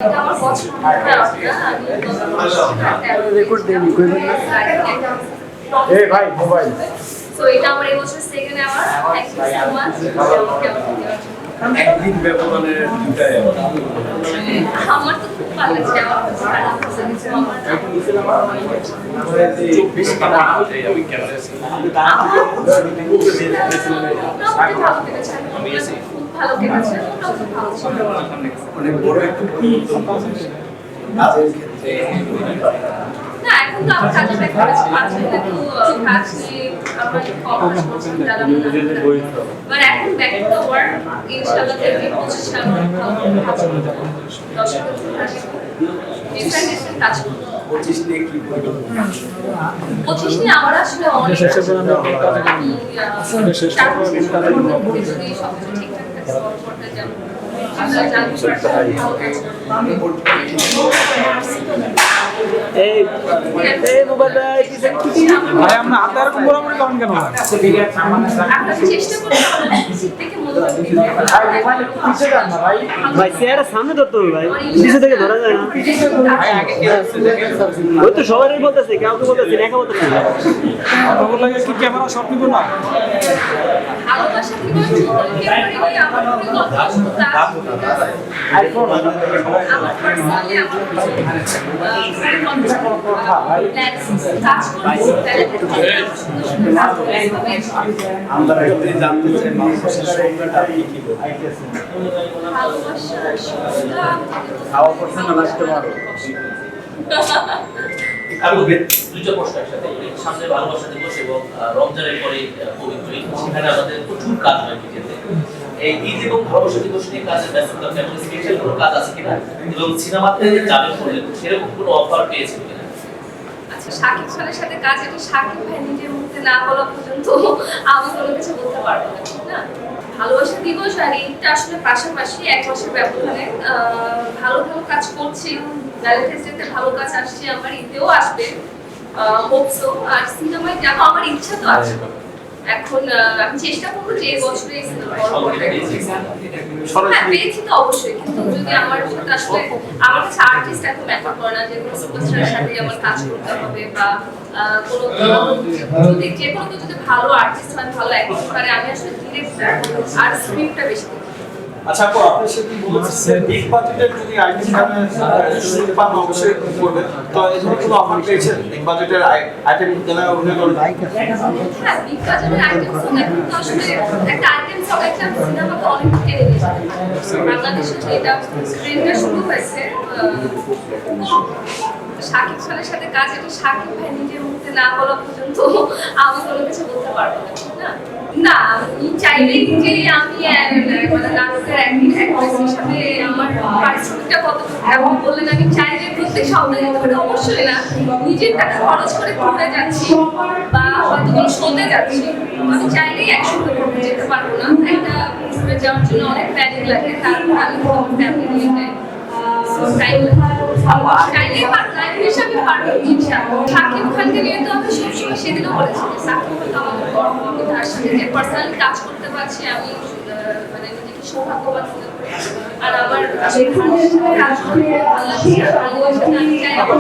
এটা আমার পছন্দের একটা আমি রেকর্ড দেইনি কই ভাই এই ভাই মোবাইল সো এটা আমার এই বছর second award thank you so much একদিন ব্যবধানে দুটাই আমার তো খুব ভালো লাগছে আমার খুব ভালো লাগছে চব্বিশ টাকা আমি ক্যামেরা আমি খুব ভালো কেটেছে মোটামুটি ভালো ছিল অনেক বড় একটু কাজের ক্ষেত্রে না এখন তো আমার কাজে ব্যাক করেছি মাঝে একটু কাজ নিয়ে আমরা কম করছি যারা বাট এখন ব্যাক টু দ্য ওয়ার্ক ইনশাআল্লাহ দেখি 25 সাল দর্শকের ডিফারেন্ট কাজ করব 25 নিয়ে কি করবো 25 নিয়ে আমরা আসলে অনেক শেষ সবকিছু ঠিকঠাক করতে যাব এই এই মোবাইল ভাই ভাই আমরা হাতে এরকম বরাবরই করেন কেন আমরা চেষ্টা করব থেকে ভাই চেয়ারের সামনে ধরতে হবে ভাই পিছু থেকে ধরা যায় না ওই তো সবারই বলতেছে কাউকে বলতেছে একা বলতেছে না ওগুলো লাগে কি ক্যামেরা সব নিব না ভালোবাসা থেকে ক্যামেরা নিয়ে আমার পরিকল্পনা আইফোন আমার পার্সোনালি আমরা যদি জানতে চাই মানুষের সংজ্ঞাটা কি কি খাওয়া পড়ছে না নাচতে পারো আরো দুইটা প্রশ্ন একসাথে সামনে ভালোবাসা দিবস এবং রমজানের পরে পবিত্র ঈদ সেখানে আমাদের প্রচুর কাজ হয় বিকেলে এই ঈদ এবং ভালোবাসা দিবস নিয়ে কাজের ব্যস্ততা কেমন স্পেশাল কোনো কাজ আছে কিনা এবং সিনেমাতে যাবেন বললেন সেরকম কোনো অফার পেয়েছেন কিনা আচ্ছা শাকিব খানের সাথে কাজ এটা শাকিব ভাই নিজের মুখে না বলা পর্যন্ত আমি কোনো কিছু বলতে পারবো না ঠিক না ভালোবাসা দিবস আর ঈদটা আসলে পাশাপাশি এক মাসের ব্যবধানে ভালো ভালো কাজ করছি ভ্যালেন্টাইন্স ভালো কাজ আসছে আমার ঈদেও আসবে হোপসো আর সিনেমায় যাবো আমার ইচ্ছা তো আছে এখন আমি চেষ্টা করবো যে এই বছরে এই সিনেমা হ্যাঁ পেয়েছি তো অবশ্যই কিন্তু যদি আমার সাথে আসলে আমার কাছে আর্টিস্ট এখন ম্যাটার করে না যে কোনো সুপারস্টারের সাথে আমার কাজ করতে হবে বা কোনো যদি যে কোনো যদি ভালো আর্টিস্ট হয় ভালো অ্যাক্টিং করে আমি আসলে ডিরেক্ট আর স্ক্রিপ্টটা বেশি আচ্ছা আপু আপনি সেদিন বলেছেন বিগ বাজেটের যদি আইটেম শুরু পান অবশ্যই করবেন তো এই ধরনের কোনো অফার পেয়েছেন বিগ বাজেটের আইটেম কেনা অভিনয় করবেন হ্যাঁ বিগ বাজেটের আইটেম সং এখন তো আসলে একটা আইটেম সং একটা সিনেমাকে অনেক টেনে নিয়েছে বাংলাদেশে এটা ট্রেন্ডটা শুরু হয়েছে শাকিব খানের সাথে কাজ এটা শাকিব ভাই নিজের মুখে না বলা পর্যন্ত আমি কোনো কিছু বলতে পারবো না ঠিক না না আমি চাইলেই যে আমি মানে নাটকের অ্যাক্ট্রেস হিসাবে আমার পারিশ্রমিকটা কত এমন বললেন আমি চাইলে প্রত্যেক সপ্তাহে যেতে অবশ্যই না নিজের টাকা খরচ করে ঘুরে যাচ্ছি বা হয়তো কোনো শোতে যাচ্ছি আমি চাইলেই একসঙ্গে ঘুরে যেতে পারবো না একটা ঘুরে যাওয়ার জন্য অনেক প্ল্যানিং লাগে তারপর আমি আমার ফ্যামিলি নিয়ে যাই চাইলেই পারবো না হিসাবে পারবো ইনশাআল্লাহ শাকিব খানকে নিয়ে তো আমি সবসময় সেদিনও বলেছি যে শাকিব খান আমাদের গর্ব আমি তার সাথে যে পার্সোনালি কাজ করতে পারছি আমি মানে নিজেকে সৌভাগ্যবান মনে করি আর আমার শাকিব খানের সাথে কাজ করতে ভালো লাগছে ভালোবাসা আমি চাই আমার